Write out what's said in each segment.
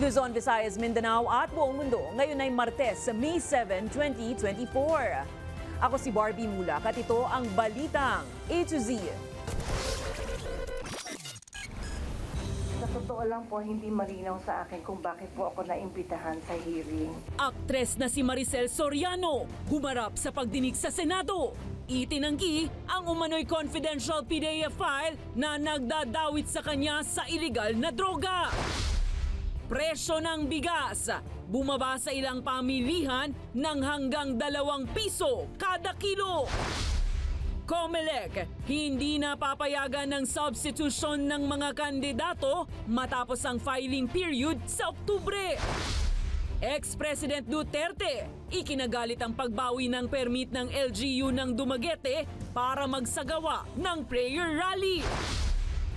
Luzon, Visayas, Mindanao at buong mundo. Ngayon ay Martes, May 7, 2024. Ako si Barbie Mulak at ito ang Balitang A to Z. Sa totoo lang po, hindi malinaw sa akin kung bakit po ako naimbitahan sa hearing. Aktres na si Maricel Soriano humarap sa pagdinig sa Senado. Itinanggi ang umano'y confidential PDEA file na nagdadawit sa kanya sa iligal na droga. Presyo ng bigas, bumaba sa ilang pamilihan ng hanggang 2 piso kada kilo. COMELEC, hindi na papayagan ng substitution ng mga kandidato matapos ang filing period sa Oktubre. Ex-President Duterte, ikinagalit ang pagbawi ng permit ng LGU ng Dumaguete para magsagawa ng prayer rally.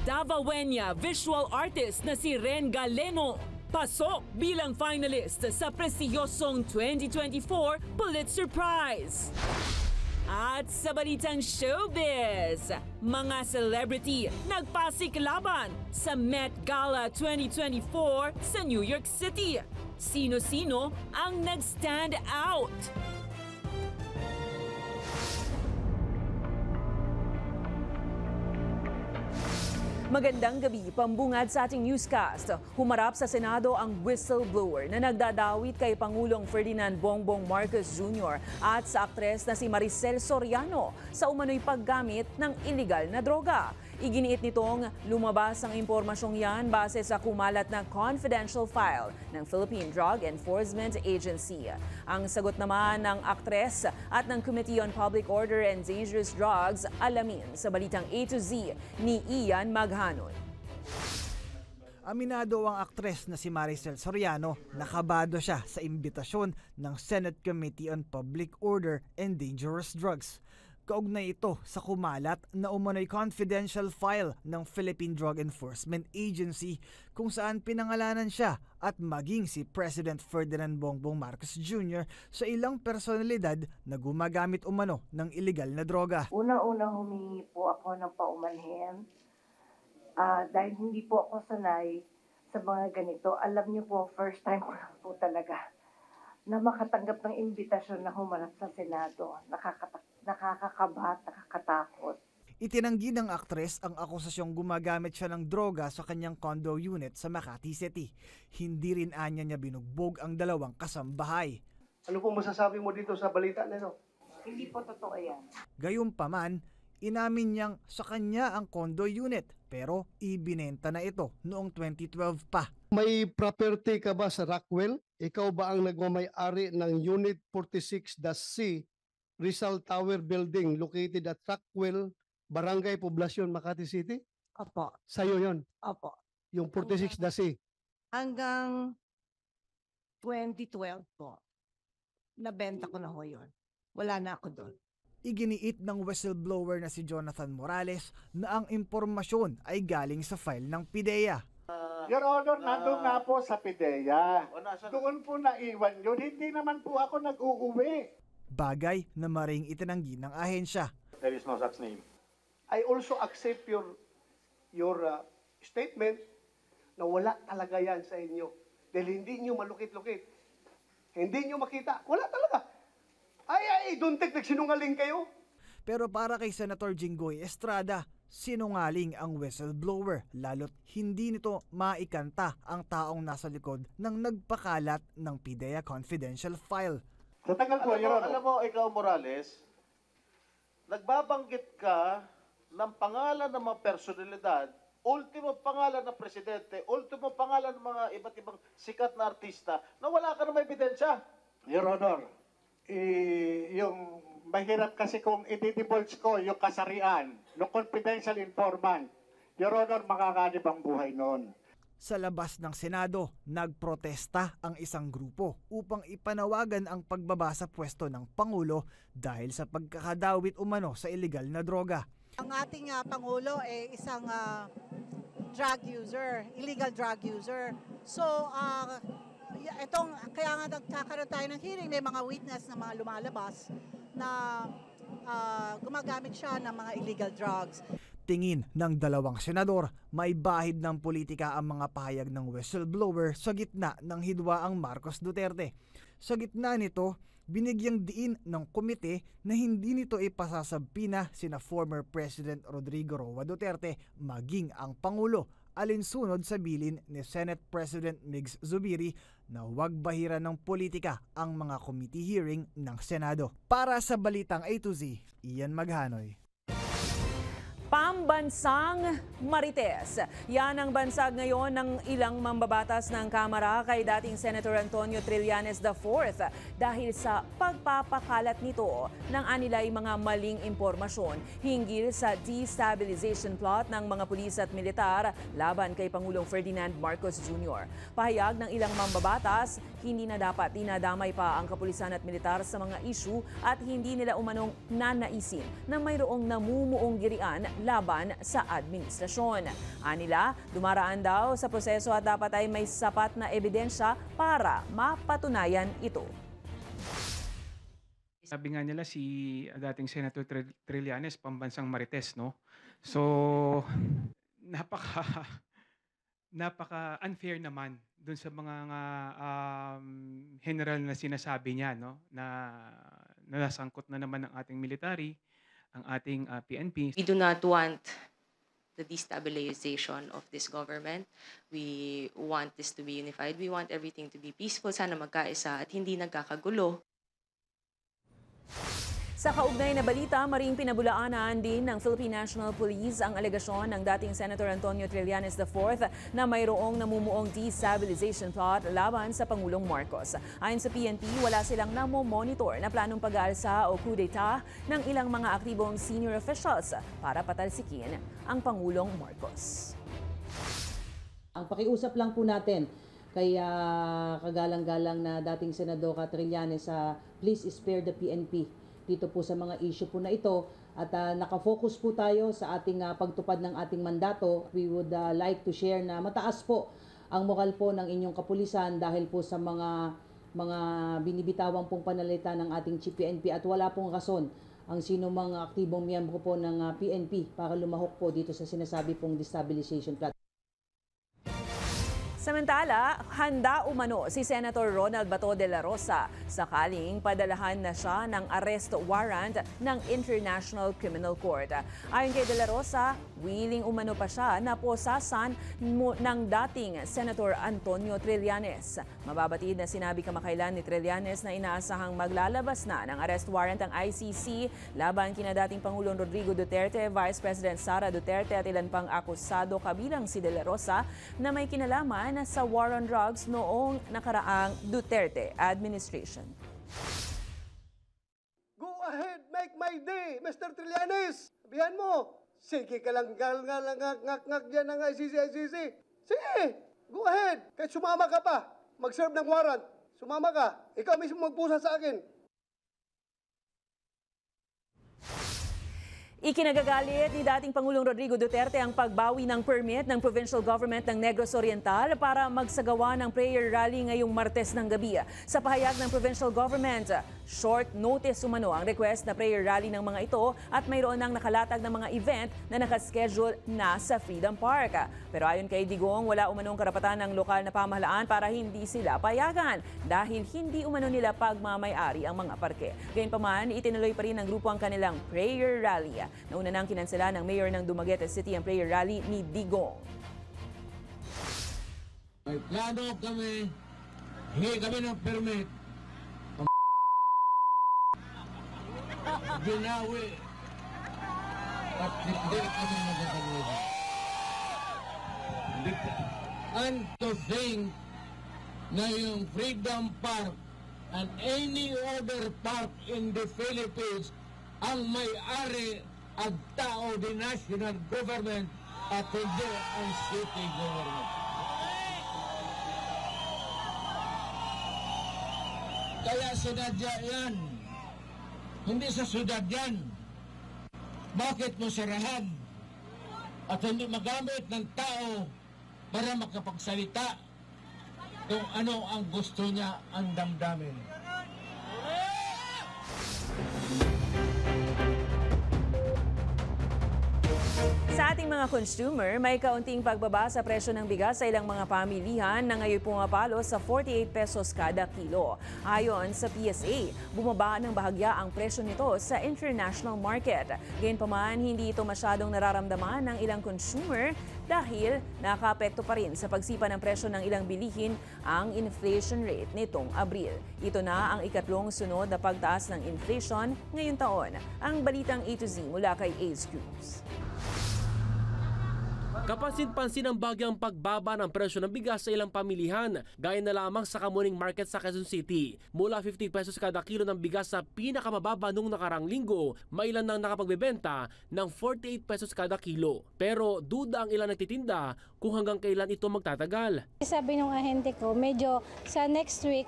Davaoeña visual artist na si Ren Galeno, pasok bilang finalist sa prestiyosong 2024 Pulitzer Prize. At sa balitang showbiz, mga celebrity nagpasiklaban sa Met Gala 2024 sa New York City. Sino-sino ang nag-stand out? Magandang gabi, pambungad sa ating newscast. Humarap sa Senado ang whistleblower na nagdadawit kay Pangulong Ferdinand Bongbong Marcos Jr. at sa aktres na si Maricel Soriano sa umano'y paggamit ng iligal na droga. Iginiit nitong lumabas ang impormasyong yan base sa kumalat na confidential file ng Philippine Drug Enforcement Agency. Ang sagot naman ng aktres at ng Committee on Public Order and Dangerous Drugs, alamin sa Balitang A to Z ni Ian Maghanon. Aminado ang aktres na si Maricel Soriano, nakabado siya sa imbitasyon ng Senate Committee on Public Order and Dangerous Drugs. Kaugnay ito sa kumalat na umano'y confidential file ng Philippine Drug Enforcement Agency kung saan pinangalanan siya at maging si President Ferdinand Bongbong Marcos Jr. sa ilang personalidad na gumagamit umano ng iligal na droga. Una-una humingi po ako ng paumanhin dahil hindi po ako sanay sa mga ganito. Alam niyo po, first time ko lang po talaga na makatanggap ng imbitasyon na humarap sa Senado. Nakakakaba, nakakatakot. Itinanggi ng aktres ang akusasyong gumagamit siya ng droga sa kanyang condo unit sa Makati City. Hindi rin anya niya binugbog ang 2 kasambahay. Ano po masasabi mo dito sa balita na ito? Hindi po totoo yan. Gayunpaman, inamin niyang sa kanya ang condo unit pero ibinenta na ito noong 2012 pa. May property ka ba sa Rockwell? Ikaw ba ang nagmamay-ari ng Unit 46-C Rizal Tower Building located at Rockwell, Barangay Poblacion, Makati City? Opo. Sa'yo yon. Opo. Yung 46-C. Hanggang 2012 po, nabenta ko na ho yun. Wala na ako doon. Iginiit ng whistleblower na si Jonathan Morales na ang impormasyon ay galing sa file ng PDEA. Your Honor, nandun nga po sa PDEA. Doon po naiwan yun. Hindi naman po ako nag-uuwi. Bagay na maring itinanggi ng ahensya. There is no such name. I also accept your statement na wala talaga yan sa inyo. Dahil hindi nyo malukit-lukit. Hindi nyo makita. Wala talaga. Ay, don't think nagsinungaling kayo. Pero para kay Senator Jinggoy Estrada, sinungaling ang whistleblower lalo't hindi nito maikanta ang taong nasa likod ng nagpakalat ng PDEA confidential file. Tatagal po, Your Honor. Alam mo, ikaw Morales, nagbabanggit ka ng pangalan ng mga personalidad, ultimo pangalan ng presidente, ultimo pangalan ng mga iba't ibang sikat na artista na wala ka na may ebidensya. Your Honor, yung mahirap kasi kung i-divulge ko yung kasarian ng confidential informant. Your Honor, makakanib ang buhay noon. Sa labas ng Senado, nagprotesta ang isang grupo upang ipanawagan ang pagbaba sa pwesto ng Pangulo dahil sa pagkakadawit umano sa iligal na droga. Ang ating Pangulo ay isang drug user, illegal drug user. So, kaya nga nagkakaroon tayo ng hearing, may mga witness na mga lumalabas na gumagamit siya ng mga illegal drugs. Tingin ng dalawang senador, may bahid ng politika ang mga pahayag ng whistleblower sa gitna ng hidwaang Marcos Duterte. Sa gitna nito, binigyang diin ng komite na hindi nito ipasasabpina sina former President Rodrigo Roa Duterte maging ang Pangulo, alinsunod sa bilin ni Senate President Migs Zubiri na huwag bahira ng politika ang mga committee hearing ng Senado. Para sa Balitang A to Z, Ian Maghanoy. Pambansang Marites. Yan ang bansag ngayon ng ilang mambabatas ng Kamara kay dating Senator Antonio Trillanes IV dahil sa pagpapakalat nito ng anilay mga maling impormasyon hinggil sa destabilization plot ng mga pulis at militar laban kay Pangulong Ferdinand Marcos Jr. Pahayag ng ilang mambabatas, hindi na dapat dinadamay pa ang kapulisan at militar sa mga issue at hindi nila umanong nanaisin na mayroong namumuong girian laban sa administrasyon. Anila, dumaraan daw sa proseso at dapat ay may sapat na ebidensya para mapatunayan ito. Sabi nga nila si dating Senator Trillanes, pambansang Marites, no? So, napaka unfair naman dun sa mga general na sinasabi niya, no? Na nasangkot na naman ang ating military, ang ating PNP. We do not want the destabilization of this government. We want this to be unified. We want everything to be peaceful. Sana magkaisa at hindi nagkakagulo. Sa kaugnay na balita, maring pinabulaanan din ng Philippine National Police ang alegasyon ng dating Senator Antonio Trillanes IV na mayroong namumuong destabilization plot laban sa Pangulong Marcos. Ayon sa PNP, wala silang namomonitor na planong pag-aalsa o coup d'etat ng ilang mga aktibong senior officials para patalsikin ang Pangulong Marcos. Ang pakiusap lang po natin kay kagalang-galang na dating Senador Trillanes, please spare the PNP dito po sa mga issue po na ito at nakafocus po tayo sa ating pagtupad ng ating mandato. We would like to share na mataas po ang moral po ng inyong kapulisan dahil po sa mga binibitawang pong panalita ng ating Chief PNP at wala pong rason ang sino mga aktibong miyembro po ng PNP para lumahok po dito sa sinasabi pong destabilization plot. Samantala, handa umano si Senator Ronald Bato de la Rosa sakaling padalahan na siya ng arrest warrant ng International Criminal Court. Ayon kay de la Rosa, willing umano pa siya na posasan ng dating Senator Antonio Trillanes. Mababatid na sinabi kamakailan ni Trillanes na inaasahang maglalabas na ng arrest warrant ang ICC laban kina dating Pangulong Rodrigo Duterte, Vice President Sara Duterte at ilan pang akusado kabilang si de la Rosa na may kinalaman sa war on drugs noong nakaraang Duterte administration. Go ahead, make my day, Mr. Trillanes. Sabihan mo, sige ka lang ngak dyan ng ICC. Sige, go ahead. Kahit sumama ka pa, mag-serve ng warrant. Sumama ka, ikaw mismo magpusa sa akin. Ikinagagalit ni dating Pangulong Rodrigo Duterte ang pagbawi ng permit ng provincial government ng Negros Oriental para magsagawa ng prayer rally ngayong Martes ng gabi. Sa pahayag ng provincial government, short notice umano ang request na prayer rally ng mga ito at mayroon ng nakalatag ng mga event na nakaschedule na sa Freedom Park. Pero ayon kay Digong, wala umanong karapatan ng lokal na pamahalaan para hindi sila payagan dahil hindi umano nila pagmamay-ari ang mga parke. Gayunpaman, itinuloy pa rin ng grupo ang kanilang prayer rally. Nauna nang kinansela ng mayor ng Dumaguete City ang prayer rally ni Digong. May plano kami, hingi kami ng permit. Binawi at hindi kami magkakaroon. And to think na yung Freedom Park and any other park in the Philippines ang may-ari at tao di national government at hindi ang city government. Kaya sinadya yan. Hindi sa syudad yan. Bakit mo sarahan at hindi magamit ng tao para makapagsalita kung ano ang gusto niya ang damdamin? Sa ating mga consumer, may kaunting pagbaba sa presyo ng bigas sa ilang mga pamilihan na ngayon pumapalo sa 48 pesos kada kilo. Ayon sa PSA, bumaba ng bahagya ang presyo nito sa international market. Gayunpaman, hindi ito masyadong nararamdaman ng ilang consumer dahil nakaapekto pa rin sa pagsipa ng presyo ng ilang bilihin ang inflation rate nitong Abril. Ito na ang ikatlong sunod na pagtaas ng inflation ngayong taon. Ang balitang A to Z mula kay Ace Cruz. Kapansin-pansin ang bagyang pagbaba ng presyo ng bigas sa ilang pamilihan, gaya na lamang sa Kamuning Market sa Quezon City. Mula 50 pesos kada kilo ng bigas sa pinakamababa nung nakarang linggo, may ilan nang nakapagbebenta ng 48 pesos kada kilo. Pero duda ang ilan nagtitinda kung hanggang kailan ito magtatagal. Sabi ng ahente ko, medyo sa next week,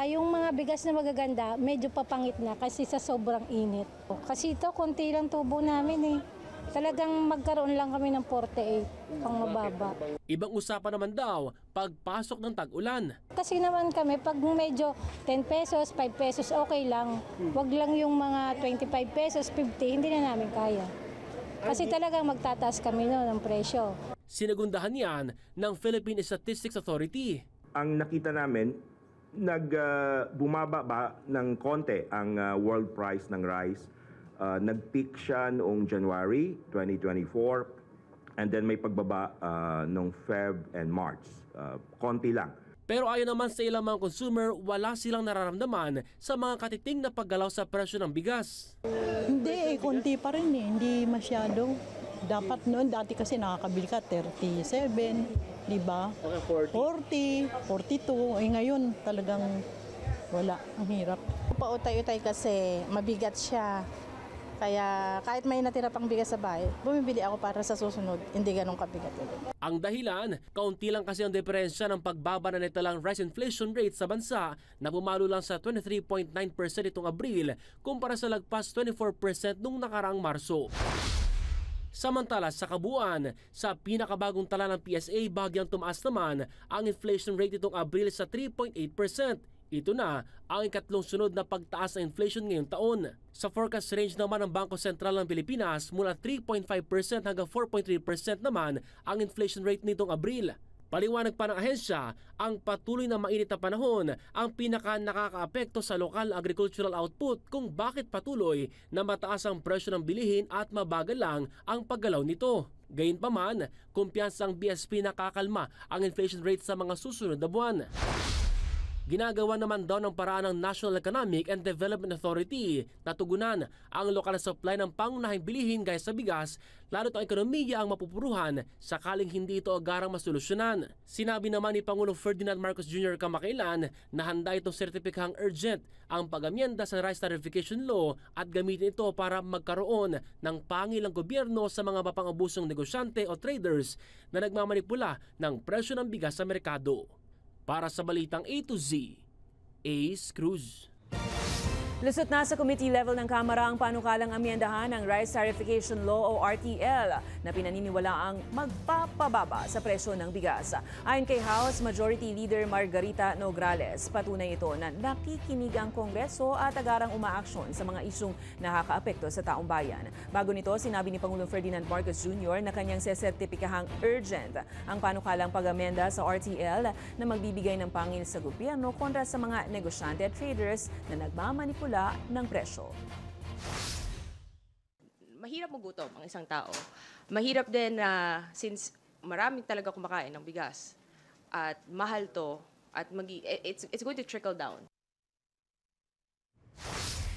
yung mga bigas na magaganda, medyo papangit na kasi sa sobrang init. Kasi ito, konti lang tubo namin eh. Talagang magkaroon lang kami ng 48 pang mababa. Ibang usapan naman daw pagpasok ng tag-ulan. Kasi naman kami pag medyo 10 pesos, 5 pesos okay lang. Wag lang yung mga 25 pesos, 50, hindi na namin kaya. Kasi talagang magtataas kami ng presyo. Sinagundahan yan ng Philippine Statistics Authority. Ang nakita namin, bumaba ba ng konti ang world price ng rice. Nag-peak siya noong January 2024 and then may pagbaba noong Feb and March. Konti lang. Pero ayon naman sa ilang mga consumer, wala silang nararamdaman sa mga katiting na paggalaw sa presyo ng bigas. Hindi, konti pa rin eh. Hindi masyado. Dapat noon, dati kasi nakakabili ka 37, di ba? 40, 42. Ngayon talagang wala. Ang hirap. Pautay-utay kasi mabigat siya. Kaya kahit may natira pang bigas sa bahay, bumibili ako para sa susunod, hindi ganun kabigat ulit. Ang dahilan, kaunti lang kasi ang diferensya ng pagbaba na nitalang rice inflation rate sa bansa na bumalo lang sa 23.9% itong Abril kumpara sa lagpas 24% nung nakaraang Marso. Samantala sa kabuuan, sa pinakabagong tala ng PSA, bagyang tumaas naman ang inflation rate itong Abril sa 3.8%. Ito na ang ikatlong sunod na pagtaas ng inflation ngayong taon. Sa forecast range naman ng Bangko Sentral ng Pilipinas, mula 3.5% hanggang 4.3% naman ang inflation rate nitong Abril. Paliwanag pa ng ahensya, ang patuloy na mainit na panahon ang pinaka-nakakaapekto sa lokal agricultural output kung bakit patuloy na mataas ang presyo ng bilihin at mabagal lang ang paggalaw nito. Gayunpaman, kumpiyansa ang BSP na kakalma ang inflation rate sa mga susunod na buwan. Ginagawa naman daw ng paraan ng National Economic and Development Authority na tugunan ang lokal na supply ng pangunahing bilihin gaya sa bigas, lalo't ang ekonomiya ang mapupuruhan sakaling hindi ito agarang masolusyonan. Sinabi naman ni Pangulong Ferdinand Marcos Jr. kamakailan na handa itong sertipikahang urgent ang pag-amyenda sa Rice Tarification Law at gamitin ito para magkaroon ng pangil ang gobyerno sa mga mapang-abusong negosyante o traders na nagmamanipula ng presyo ng bigas sa merkado. Para sa balitang A to Z, Ace Cruz. Lusot na sa committee level ng Kamara ang panukalang amyendahan ng Rice Tarification Law o RTL na pinaniniwala ang magpapababa sa presyo ng bigas. Ayon kay House Majority Leader Margarita Nograles, patunay ito na nakikinig ang Kongreso at agarang umaaksyon sa mga isyong nakakaapekto sa taong bayan. Bago nito, sinabi ni Pangulong Ferdinand Marcos Jr. na kanyang sesertipikahang urgent ang panukalang pag-amenda sa RTL na magbibigay ng pangil sa gobyerno kontra sa mga negosyante at traders na nagmamanipula ng presyo. Mahirap magutom ang isang tao. Mahirap din na since maraming talaga kumakain ng bigas at mahal to at it's going to trickle down.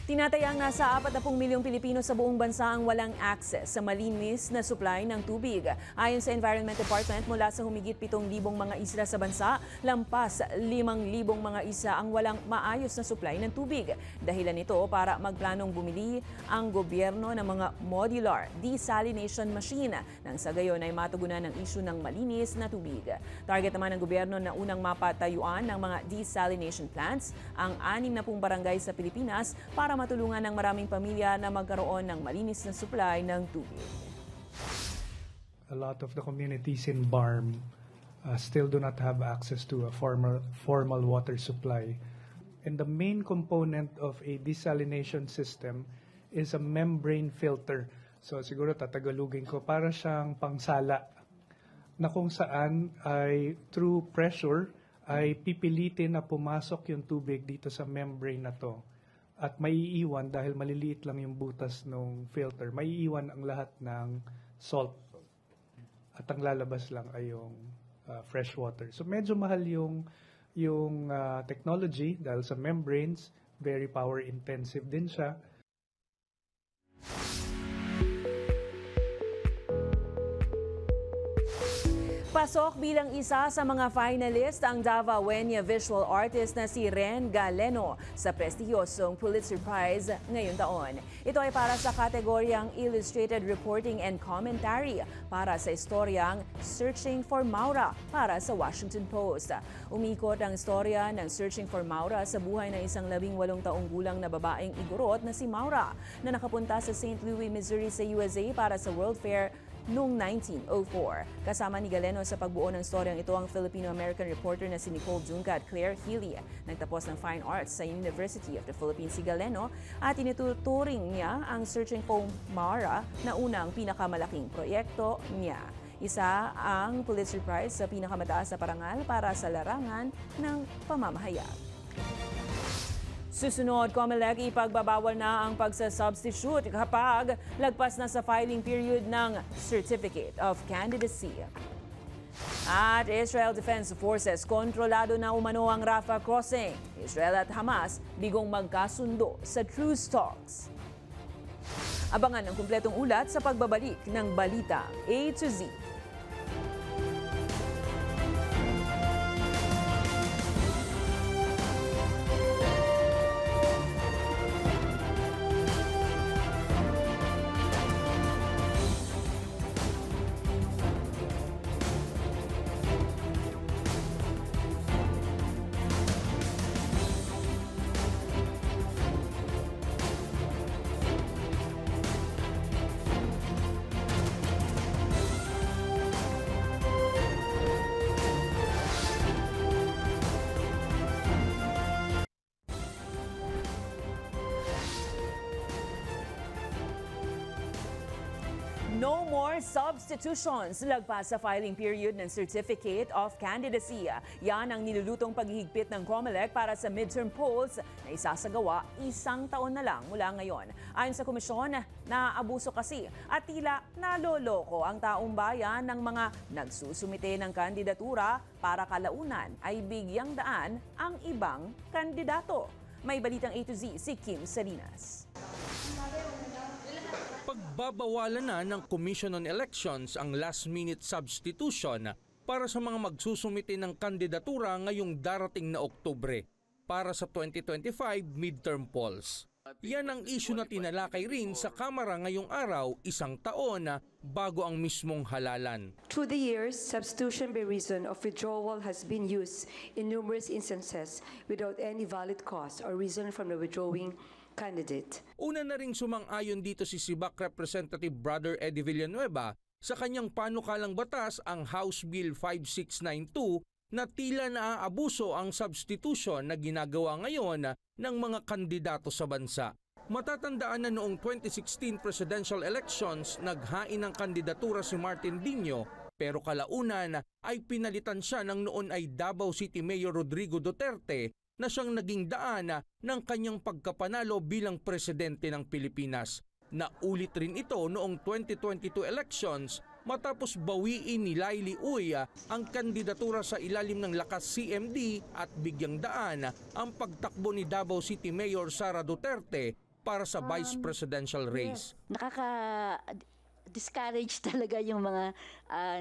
Tinatayang nasa 40 milyong Pilipino sa buong bansa ang walang access sa malinis na supply ng tubig. Ayon sa Environment Department, mula sa humigit 7,000 mga isla sa bansa, lampas 5,000 mga isa ang walang maayos na supply ng tubig. Dahilan nito para magplanong bumili ang gobyerno ng mga modular desalination machine nang sa gayon ay matugunan ang isyu ng malinis na tubig. Target naman ng gobyerno na unang mapatayuan ng mga desalination plants ang 60 barangay sa Pilipinas para matulungan ng maraming pamilya na magkaroon ng malinis na supply ng tubig. A lot of the communities in Barm still do not have access to a formal water supply. And the main component of a desalination system is a membrane filter So siguro tatagalugin ko, para siyang pangsala na kung saan ay through pressure ay pipilitin na pumasok yung tubig dito sa membrane na to. At maiiwan, dahil maliliit lang yung butas ng filter, maiiwan ang lahat ng salt. At ang lalabas lang ay yung fresh water. So medyo mahal yung technology dahil sa membranes, very power intensive din siya. Pasok bilang isa sa mga finalist ang Davaoeña visual artist na si Ren Galeno sa prestihiyosong Pulitzer Prize ngayong taon. Ito ay para sa kategoryang Illustrated Reporting and Commentary para sa istoryang Searching for Maura para sa Washington Post. Umikot ang istorya ng Searching for Maura sa buhay ng isang 18 taong gulang na babaeng igorot na si Maura na nakapunta sa St. Louis, Missouri sa USA para sa World Fair noong 1904. Kasama ni Galeno sa pagbuo ng storyang ito ang Filipino-American reporter na si Nicole Junca at Claire Healy. Nagtapos ng Fine Arts sa University of the Philippines si Galeno at tinuturing niya ang Searching for Maura na unang pinakamalaking proyekto niya. Isa ang Pulitzer Prize sa pinakamataas na parangal para sa larangan ng pamamahayag. Susunod, COMELEC ipagbabawal na ang pagsasubstitute kapag lagpas na sa filing period ng Certificate of Candidacy. At Israel Defense Forces, kontrolado na umano ang Rafah Crossing. Israel at Hamas bigong magkasundo sa truce talks. Abangan ang kumpletong ulat sa pagbabalik ng Balita A to Z. No more substitutions lagpas sa filing period ng Certificate of Candidacy. Yan ang nilulutong paghihigpit ng COMELEC para sa midterm polls na isasagawa 1 taon na lang mula ngayon. Ayon sa komisyon, naabuso kasi at tila naloloko ang taong bayan ng mga nagsusumite ng kandidatura para kalaunan ay bigyang daan ang ibang kandidato. May balitang A to Z si Kim Salinas. Pagbabawalan na ng Commission on Elections ang last-minute substitution para sa mga magsusumite ng kandidatura ngayong darating na Oktubre para sa 2025 midterm polls. Yan ang issue na tinalakay rin sa Kamara ngayong araw, 1 taon bago ang mismong halalan. Through the years, substitution by reason of withdrawal has been used in numerous instances without any valid cause or reason from the withdrawing candidate. Una na ring sumang-ayon dito si Sibac Representative Brother Eddie Villanueva sa kanyang panukalang batas, ang House Bill 5692, na tila naaabuso ang substitution na ginagawa ngayon ng mga kandidato sa bansa. Matatandaan na noong 2016 presidential elections, naghain ng kandidatura si Martin Dino, pero kalaunan ay pinalitan siya ng noon ay Davao City Mayor Rodrigo Duterte na siyang naging daan ng kanyang pagkapanalo bilang presidente ng Pilipinas. Naulit rin ito noong 2022 elections matapos bawiin ni Laili Uy ang kandidatura sa ilalim ng lakas CMD at bigyang daan ang pagtakbo ni Davao City Mayor Sara Duterte para sa vice presidential race. Discourage talaga yung mga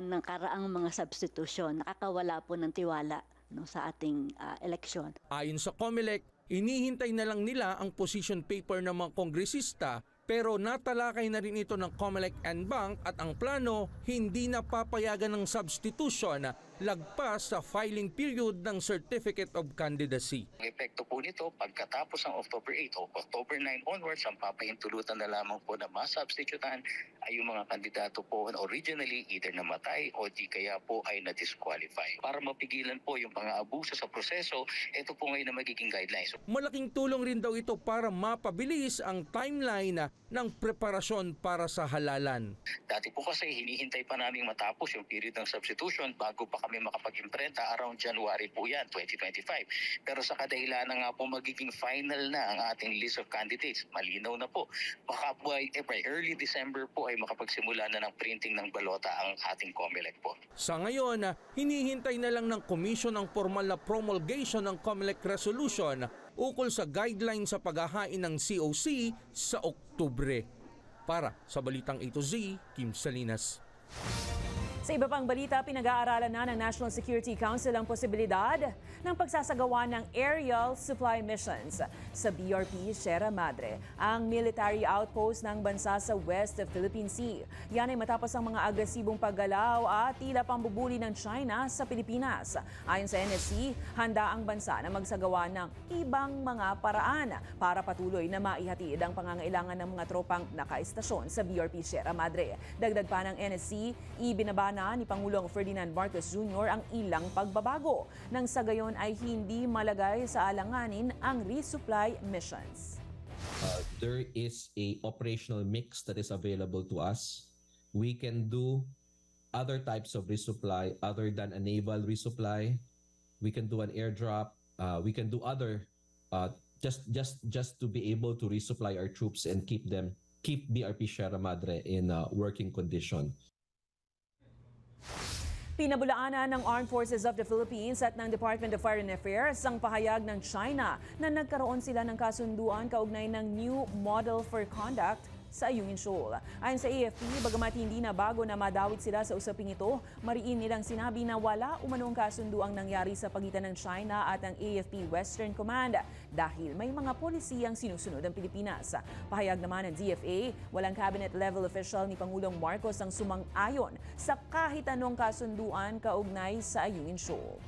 nakaraang mga substitution. Nakakawala po ng tiwala sa ating eleksyon. Ayon sa COMELEC, inihintay na lang nila ang position paper ng mga kongresista, pero natalakay na rin ito ng COMELEC and Bank at ang plano hindi na papayagan ng substitution lagpas sa filing period ng Certificate of Candidacy. Ang epekto po nito, pagkatapos ng October 8 o October 9 onwards, ang papahintulutan na lamang po na masubstitutan ay yung mga kandidato po na originally either namatay o di kaya po ay na-disqualify. Para mapigilan po yung pang-aabuso sa proseso, ito po ngayon na magiging guidelines. Malaking tulong rin daw ito para mapabilis ang timeline ng preparasyon para sa halalan. Dati po kasi hinihintay pa namin matapos yung period ng substitution bago pa kami makapag-imprenta. Around January po yan, 2025. Pero sa kadahilanan nga po magiging final na ang ating list of candidates. Malinaw na po. Baka by early December po ay makapagsimula na ng printing ng balota ang ating COMELEC po. Sa ngayon, hinihintay na lang ng komisyon ang formal na promulgation ng COMELEC resolution ukol sa guidelines sa paghahain ng COC sa Oktubre. Para sa Balitang A to Z, Kim Salinas. Sa iba pang balita, pinag-aaralan na ng National Security Council ang posibilidad ng pagsasagawa ng aerial supply missions sa BRP Sierra Madre, ang military outpost ng bansa sa West Philippine Sea. Yan ay matapos ang mga agresibong paggalaw at tila pambubuli ng China sa Pilipinas. Ayon sa NSC, handa ang bansa na magsagawa ng ibang mga paraan para patuloy na maihatid ang pangangailangan ng mga tropang nakaistasyon sa BRP Sierra Madre. Dagdag pa ng NSC, ibinaba na ni Pangulong Ferdinand Marcos Jr. ang ilang pagbabago nang sa gayon ay hindi malagay sa alanganin ang resupply missions. There is a operational mix that is available to us. We can do other types of resupply other than a naval resupply. We can do an airdrop. We can do other just to be able to resupply our troops and keep BRP Sierra Madre in working condition. Pinabulaanan ng Armed Forces of the Philippines at ng Department of Foreign Affairs ang pahayag ng China na nagkaroon sila ng kasunduan kaugnay ng New Model for Conduct sa Ayungin Shoal. Ayon sa AFP, bagamat hindi na bago na madawit sila sa usaping ito, mariin nilang sinabi na wala umanong kasunduang nangyari sa pagitan ng China at ng AFP Western Command dahil may mga polisiyang sinusunod ang Pilipinas. Pahayag naman ng DFA, walang cabinet-level official ni Pangulong Marcos ang sumang-ayon sa kahit anong kasunduan kaugnay sa Ayungin Shoal.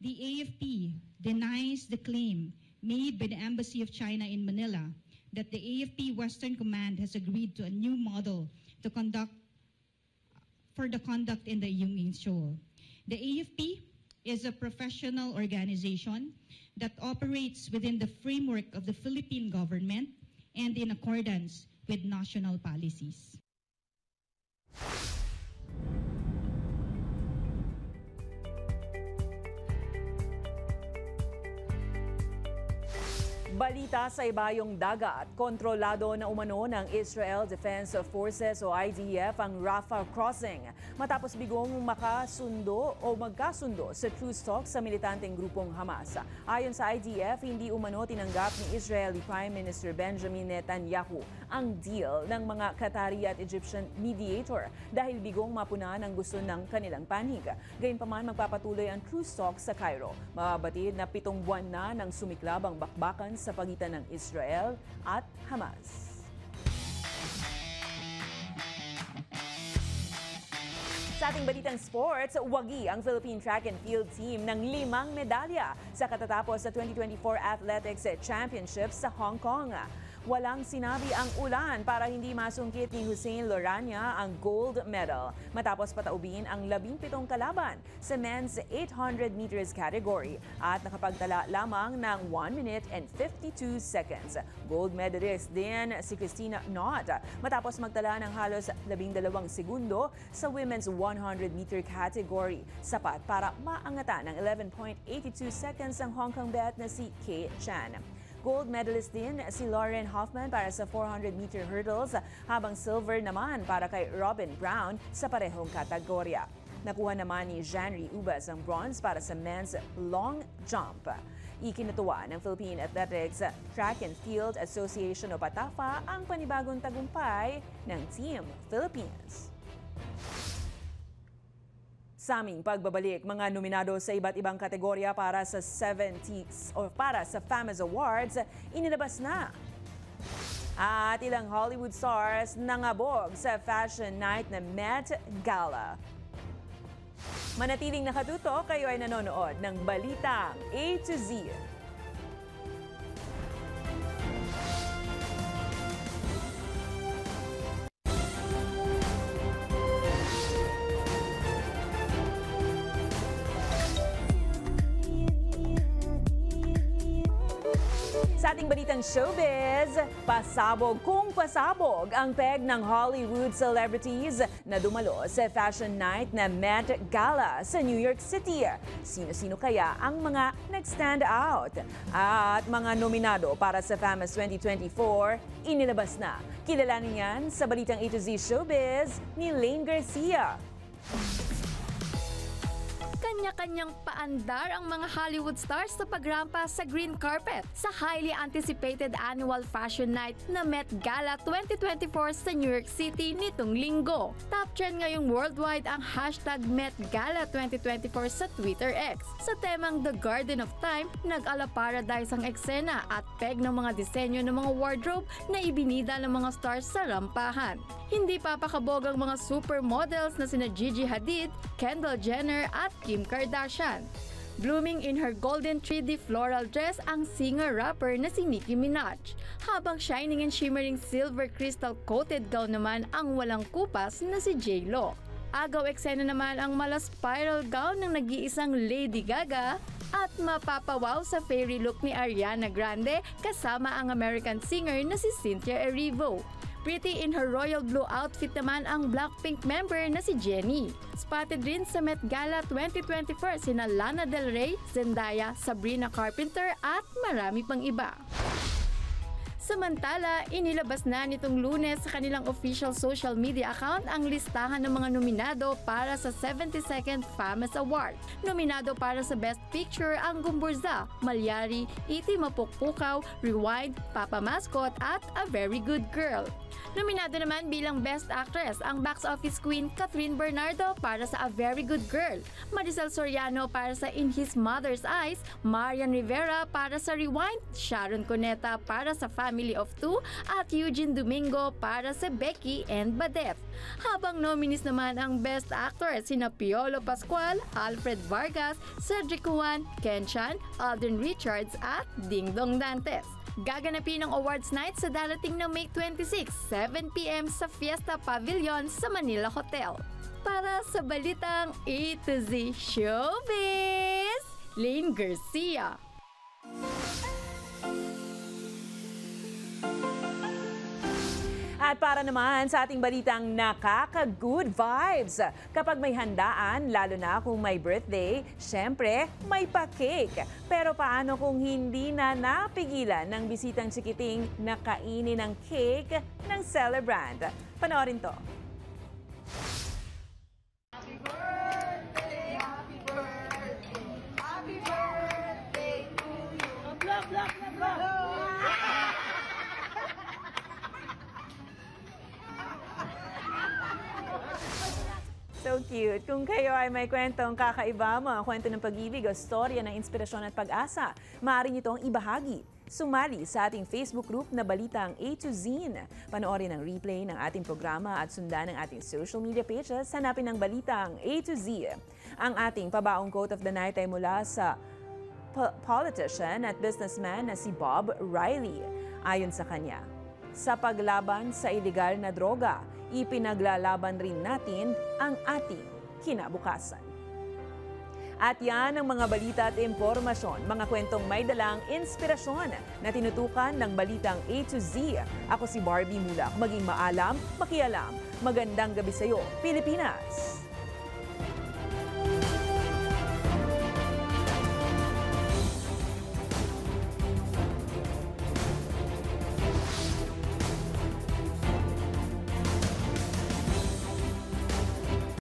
The AFP denies the claim made by the Embassy of China in Manila that the AFP Western Command has agreed to a new model for the conduct in the Ayungin Shoal. The AFP is a professional organization that operates within the framework of the Philippine government and in accordance with national policies. Balita sa ibayong dagat, kontrolado na umano ng Israel Defense Forces o IDF ang Rafah Crossing matapos bigong magkasundo sa truce talks sa militanteng grupong Hamas. Ayon sa IDF, hindi umano tinanggap ni Israeli Prime Minister Benjamin Netanyahu ang deal ng mga Qatari at Egyptian mediator dahil bigong mapuna ng gusto ng kanilang panig. Gayunpaman, magpapatuloy ang truce talks sa Cairo. Mababatid na 7 buwan na nang sumiklab ang bakbakan sa pagitan ng Israel at Hamas. Sa ating balitang sports, wagi ang Philippine Track and Field team ng 5 medalya sa katatapos sa 2024 Athletics Championships sa Hong Kong. Walang sinabi ang ulan para hindi masungkit ni Hussein Lorania ang gold medal matapos pataubin ang 17 kalaban sa men's 800 meters category at nakapagtala lamang ng 1 minute and 52 seconds. Gold medalist din si Christina Knott matapos magtala ng halos 12 segundo sa women's 100 meter category. Sapat para maangatan ng 11.82 seconds ang Hong Kong bet na si Kate Chan. Gold medalist din si Lauren Hoffman para sa 400 meter hurdles habang silver naman para kay Robin Brown sa parehong kategorya. Nakuha naman ni Janry Ubas ang bronze para sa men's long jump. Ikinatuwa ng Philippine Athletics Track and Field Association o PATAFA ang panibagong tagumpay ng Team Philippines. Sa aming pagbabalik, mga nominado sa iba't ibang kategorya para sa FAMAS Awards, inilabas na. At ilang Hollywood stars nangabog sa fashion night na Met Gala. Manatiling nakatuto, kayo ay nanonood ng Balitang A to Z. Sa ating balitang showbiz, pasabog kung pasabog ang peg ng Hollywood celebrities na dumalo sa fashion night na Met Gala sa New York City. Sino-sino kaya ang mga nag-stand out? At mga nominado para sa Famous 2024, inilabas na. Kilalanin yan sa balitang A to Z Showbiz ni Lane Garcia. Kanya-kanyang paandar ang mga Hollywood stars sa pagrampa sa green carpet sa highly anticipated annual fashion night na Met Gala 2024 sa New York City nitong linggo. Top trend ngayong worldwide ang hashtag Met Gala 2024 sa Twitter X. Sa temang The Garden of Time, nag-ala paradise ang eksena at peg ng mga disenyo ng mga wardrobe na ibinida ng mga stars sa rampahan. Hindi papakabog ang mga supermodels na sina Gigi Hadid, Kendall Jenner at Kim Kardashian. Blooming in her golden 3D floral dress ang singer-rapper na si Nicki Minaj, habang shining and shimmering silver crystal-coated gown naman ang walang kupas na si J-Lo. Agaw eksena naman ang mala-spiral gown ng nag-iisang Lady Gaga at mapapawaw sa fairy look ni Ariana Grande kasama ang American singer na si Cynthia Erivo. Pretty in her royal blue outfit naman ang Blackpink member na si Jennie. Spotted rin sa Met Gala 2024 sina Lana Del Rey, Zendaya, Sabrina Carpenter at marami pang iba. Samantala, inilabas na nitong Lunes sa kanilang official social media account ang listahan ng mga nominado para sa 72nd FAMAS Award. Nominado para sa Best Picture ang Gumburza, Malyari, Iti Mapukpukaw, Rewind, Papa Mascot at A Very Good Girl. Nominado naman bilang Best Actress ang box office queen Catherine Bernardo para sa A Very Good Girl, Maricel Soriano para sa In His Mother's Eyes, Marian Rivera para sa Rewind, Sharon Cuneta para sa Family of Two at Eugene Domingo para sa Becky and Badette. Habang nominees naman ang Best Actor sina Piolo Pascual, Alfred Vargas, Cedric Juan, Ken Chan, Alden Richards at Ding Dong Dantes. Gaganapin ang awards night sa darating na May 26, 7 p.m. sa Fiesta Pavilion sa Manila Hotel. Para sa Balitang A to Z Showbiz, Lane Garcia. At para naman sa ating balitang nakaka-good vibes. Kapag may handaan, lalo na kung may birthday, syempre may pa-cake. Pero paano kung hindi na napigilan ng bisitang chikiting na kainin ng cake ng celebrant? Panoorin to. Happy birthday, happy birthday, happy birthday to you. Blah, blah, blah, blah. So cute! Kung kayo ay may kwentong kakaiba, mga kwento ng pag-ibig o storya ng inspirasyon at pag-asa, maaari niyo itong ibahagi. Sumali sa ating Facebook group na Balitang A to Z. Panoorin ang replay ng ating programa at sundan ang ating social media pages. Hanapin ang Balitang A to Z. Ang ating pabaong quote of the night ay mula sa politician at businessman na si Bob Riley. Ayon sa kanya, sa paglaban sa iligal na droga, ipinaglalaban rin natin ang ating kinabukasan. At yan ang mga balita at impormasyon, mga kwentong may dalang inspirasyon na tinutukan ng Balitang A to Z. Ako si Barbie Mulak. Maging maalam, makialam. Magandang gabi sa iyo, Pilipinas!